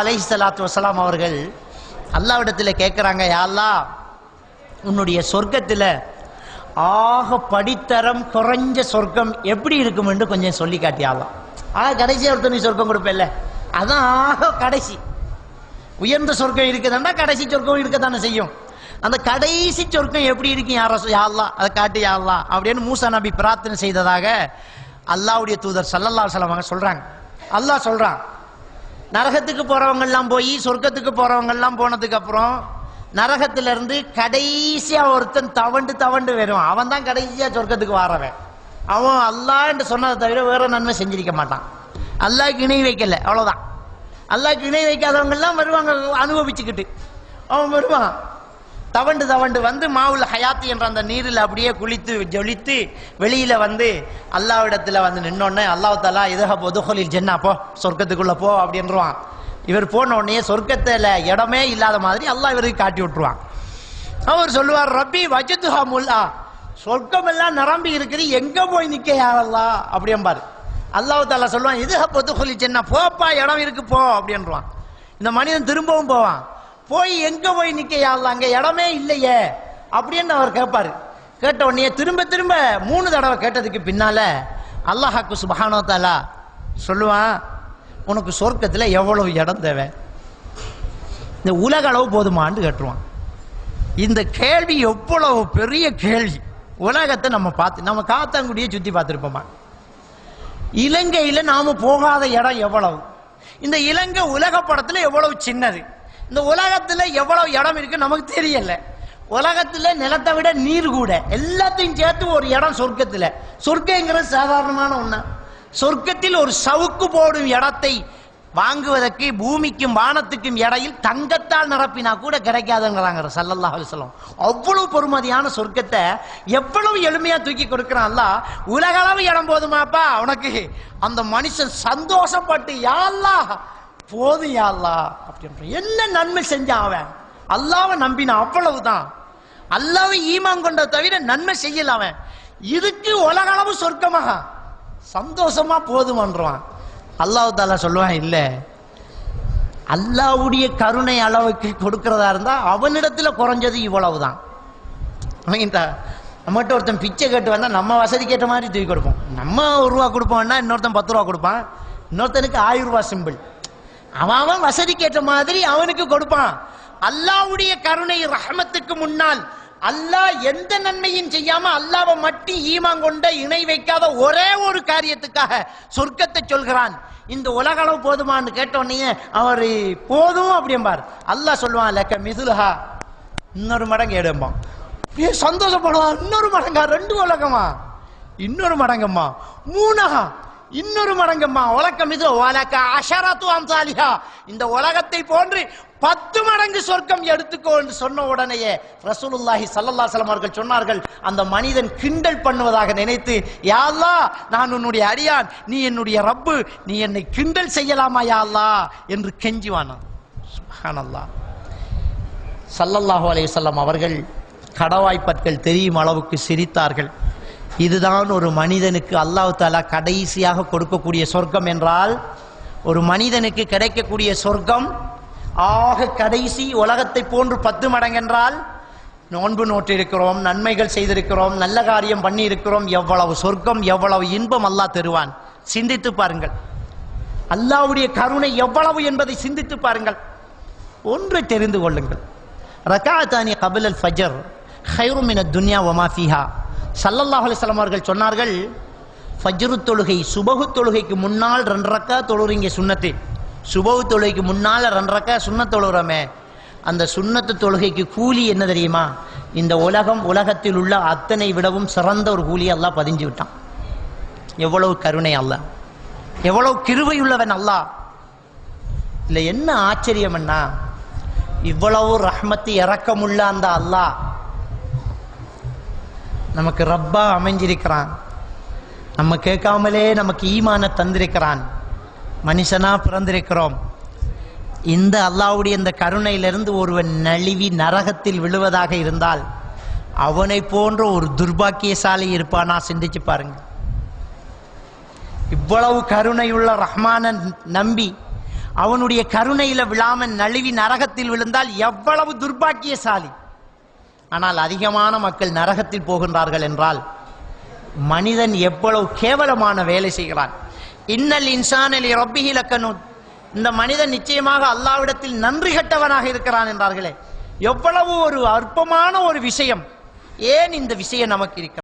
அலைஹிஸ்ஸலாத்து வஸலாம் அவர்கள் அல்லாஹ்விடத்தில் கேட்குறாங்க, யா அல்லாஹ், உன்னுடைய சொர்க்கத்தில் ஆக படித்தரம் குறைஞ்ச சொர்க்கம் எப்படி இருக்கும் என்று கொஞ்சம் சொல்லி காட்டியாலாம். ஆனால் கடைசியாக ஒருத்தர் சொர்க்கம் கொடுப்பேன்ல, அதான் ஆக கடைசி. உயர்ந்த சொர்க்கம் இருக்குதுன்னா கடைசி சொர்க்கம் இருக்கத்தானே செய்யும். அந்த கடைசி சொர்க்கம் எப்படி இருக்கும் யா அல்லாஹ், அதை காட்டி யா அல்லாஹ் அப்படின்னு மூசா நபி பிரார்த்தனை செய்ததாக அல்லாஹ்வுடைய தூதர் ஸல்லல்லாஹு அலைஹி வஸல்லம் சொல்றாங்க. அல்லாஹ் சொல்றான், நரகத்துக்கு போறவங்கெல்லாம் போய் சொர்க்கத்துக்கு போறவங்கெல்லாம் போனதுக்கு அப்புறம் நரகத்திலிருந்து கடைசியா ஒருத்தன் தவண்டு வருவான். அவன் தான் கடைசியா சொர்க்கத்துக்கு வாரவன். அவன் அல்லாஹ் என்று சொன்னதை தவிர வேற நன்மை செஞ்சிருக்க மாட்டான். அல்லாஹ்க்கு இணை வைக்கல, அவ்வளவுதான். அல்லாஹ்க்கு இணை வைக்காதவங்க எல்லாம் வருவாங்க அனுபவிச்சுக்கிட்டு. அவன் வருவான் தவண்டு வந்து மாவுல் ஹயாத்தி என்ற அந்த நீரில் அப்படியே குளித்து ஜொலித்து வெளியில வந்து அல்லாஹ்விடத்துல வந்து நின்னோடனே அல்லாஹ் தஆலா இதஹப் வதுஹுலில் ஜன்னா, போ சொர்க்கத்துக்குள்ள போ அப்படின்றான். இவர் போன உடனே சொர்க்கத்துல இடமே இல்லாத மாதிரி அல்லாஹ் இவருக்கு காட்டி விட்டுருவான். அவர் சொல்லுவார், ரப்பி வஜதுஹா முல்லா, சொர்க்கம் எல்லாம் நிரம்பி இருக்குது, எங்க போய் நிக்க யா அல்லாஹ் அப்படிம்பாரு. அல்லாஹ் தஆலா சொல்லுவான், இதஹப் வதுஹுலில் ஜன்னா, போப்பா இடம் இருக்கு போ அப்படின்றான். இந்த மனிதன் திரும்பவும் போவான். போய் எங்க போய் நிக்க யா அல்லாஹ், அங்க இடமே இல்லையே அப்படின்னு அவர் கேட்பாரு. கேட்ட உடனே திரும்ப 3 தடவை கேட்டதுக்கு பின்னால அல்லாஹ்க்கு சுப்ஹானஹு வ தஆலா சொல்லுவான், உனக்கு சொர்க்கத்துல எவ்வளவு இடம் தேவை, இந்த உலக அளவு போதுமான்னு கேட்டுருவான். இந்த கேள்வி எவ்வளவு பெரிய கேள்வி. உலகத்தை நம்ம காத்தாங்குடியை சுத்தி பார்த்துருப்போமா? இலங்கையில நாம போகாத இடம் எவ்வளவு, இந்த இலங்கை உலக படத்துல எவ்வளவு சின்னது, இந்த உலகத்துல எவ்வளவு இடம் இருக்கு நமக்கு தெரியல. உலகத்துல நிலத்தை விட நீர் கூட, எல்லாத்தையும் சேர்த்து ஒரு இடம் சொர்க்கத்துல. சொர்க்கங்கிறது சாதாரணமான ஒண்ணா? சொர்க்கத்தில் ஒரு சவுக்கு போடும் இடத்தை வாங்குவதற்கு பூமிக்கும் வானத்துக்கும் இடையில் தங்கத்தால் நிரப்பினா கூட கிடைக்காதுங்கிறாங்க ஸல்லல்லாஹு அலைஹி வஸல்லம். அவ்வளவு பொறுமதியான சொர்க்கத்தை எவ்வளவு எளிமையா தூக்கி கொடுக்கிறான் அல்லாஹ். உலகளவு இடம் போதுமாப்பா உனக்கு? அந்த மனுஷன் சந்தோஷப்பட்டு யா அல்லாஹ் போதும் யா அல்லாஹ் அப்படின்ற. என்ன நன்மை செஞ்சான் அவன்? அல்லாஹ்வை நம்பினான், அவ்வளவுதான். அல்லாஹ்வை ஈமான் கொண்ட தவிர நன்மை செய்யல அவன். இதுக்கு உலகளவு சொர்க்கமாக சந்தோஷமா போதுமன்றான். அல்லாஹ் தஆலா சொல்லுவான், இல்ல, அல்லாஹ்வுடைய கருணை அளவுக்கு கொடுக்கிறதா இருந்தா அவனிடத்துல குறைஞ்சது இவ்வளவுதான். நம்மகிட்ட ஒருத்தன் பிச்சை கேட்டு வந்தா நம்ம வசதிக்கு ஏற்ற மாதிரி தூக்கி கொடுப்போம். நம்ம 1 ரூபா கொடுப்போம்னா இன்னொருத்தன் 10 ரூபா கொடுப்பான், இன்னொருத்தனுக்கு 1000 ரூபாய் சிம்பிள். அவன் வசதிக்கு ஏற்ற மாதிரி அவனுக்கு கொடுப்பான். அல்லாஹ்வுடைய கருணை ரஹ்மத்துக்கு முன்னால் அல்லாஹ் எந்த நன்மையும் செய்யாம அல்லாஹ்வை மட்டும் ஈமான் கொண்ட இணை வைக்காத ஒரே ஒரு காரியத்துக்காக சொர்க்கத்தை சொல்கிறான். இந்த உலக அளவு போதுமான்னு கேட்டோன்னே அவர் போதும் அப்படிம்பார். அல்லாஹ் சொல்லுவான், லக்க மிதுலஹா, இன்னொரு மடங்கு எடுப்பான். சந்தோஷப்படுவான். இன்னொரு மடங்கா? 2 உலகமா? இன்னொரு மடங்கம்மா? 3 இன்னொரு மடங்கம்மா? உலகம் இது வலக அஷரத்து அம்சாலிஹா, இந்த உலகத்தை போன்று 10 மடங்கு சொர்க்கம் எடுத்துக்கோ என்று சொன்ன உடனேயே ரசூலுல்லாஹி ஸல்லல்லாஹு அலைஹி வஸல்லம் அவர்கள் சொன்னார்கள், அந்த மனிதன் கிண்டல் பண்ணுவதாக நினைத்து, யா அல்லாஹ், நான் உன்னுடைய அடியான், நீ என்னுடைய ரப்பு, நீ என்னை கிண்டல் செய்யலாமா யா அல்லாஹ் என்று கெஞ்சுவானா. சுப்ஹானல்லாஹ். ஸல்லல்லாஹு அலைஹி வஸல்லம் அவர்கள் கடவாய்ப்பற்கள் தெரியும் அளவுக்கு சிரித்தார்கள். இதுதான் ஒரு மனிதனுக்கு அல்லாஹ் தஆலா கடைசியாக கொடுக்கக்கூடிய சொர்க்கம் என்றால், ஒரு மனிதனுக்கு கிடைக்கக்கூடிய சொர்க்கம் ஆக கடைசி உலகத்தை போன்று 10 மடங்கு என்றால், நோன்பு நோற்றிருக்கிறோம், நன்மைகள் செய்திருக்கிறோம், நல்ல காரியம் பண்ணி இருக்கிறோம், எவ்வளவு சொர்க்கம், எவ்வளவு இன்பம் அல்லாஹ் தருவான். சிந்தித்து பாருங்கள். அல்லாஹ்வுடைய கருணை எவ்வளவு என்பதை சிந்தித்து பாருங்கள். ஒன்றை தெரிந்து கொள்ளுங்கள், ரகாத்தானி கபிலல் ஃபஜர் கைரு மினத் துன்யா வமா ஃபீஹா. ஸல்லல்லாஹு அலைஹி வஸல்லம் அவர்கள் சொன்னார்கள், ஃபஜ்ரு தொழுகை, சுபஹு தொழுகைக்கு முன்னால் 2 ரக்கா தொழுறீங்க சுன்னத்து. சுபஹு தொழுகைக்கு முன்னால் 2 ரக்கா சுன்னத் தொழுறோமே, அந்த சுன்னத்து தொழுகைக்கு கூலி என்ன தெரியுமா? இந்த உலகத்தில் உள்ள அத்தனை விடவும் சிறந்த ஒரு கூலி அல்லாஹ் பதிஞ்சு விட்டான். எவ்வளவு கருணை அல்லாஹ், எவ்வளவு கிருபை உள்ளவன் அல்லாஹ். இல்லை என்ன ஆச்சரியம்னா, இவ்வளவு ரஹ்மத்து இரக்கமுள்ள அந்த அல்லாஹ் நமக்கு ரப்பா அமைஞ்சிருக்கிறான். நம்ம கேட்காமலே நமக்கு ஈமான தந்திருக்கிறான். மனுஷனா பிறந்திருக்கிறோம். இந்த அல்லாஹ்வுடைய இந்த கருணையிலிருந்து ஒருவன் நழுவி நரகத்தில் விழுவதாக இருந்தால் அவனை போன்ற ஒரு துர்பாக்கியசாலி இருப்பானா? சிந்திச்சு பாருங்க. இவ்வளவு கருணையுள்ள ரஹ்மான நம்பி அவனுடைய கருணையில விழாமன் நழுவி நரகத்தில் விழுந்தால் எவ்வளவு துர்பாக்கியசாலி. ஆனால் அதிகமான மக்கள் நரகத்தில் போகின்றார்கள் என்றால் மனிதன் எவ்வளவு கேவலமான வேலை செய்கிறான். இன்னல் இன்சான லி லக்கனூத், இந்த மனிதன் நிச்சயமாக அல்லாஹ்விடத்தில் நன்றி கெட்டவனாக இருக்கிறான் என்றார்களே. எவ்வளவு ஒரு அற்பமான ஒரு விஷயம். ஏன் இந்த விஷயம் நமக்கு இருக்கிறது?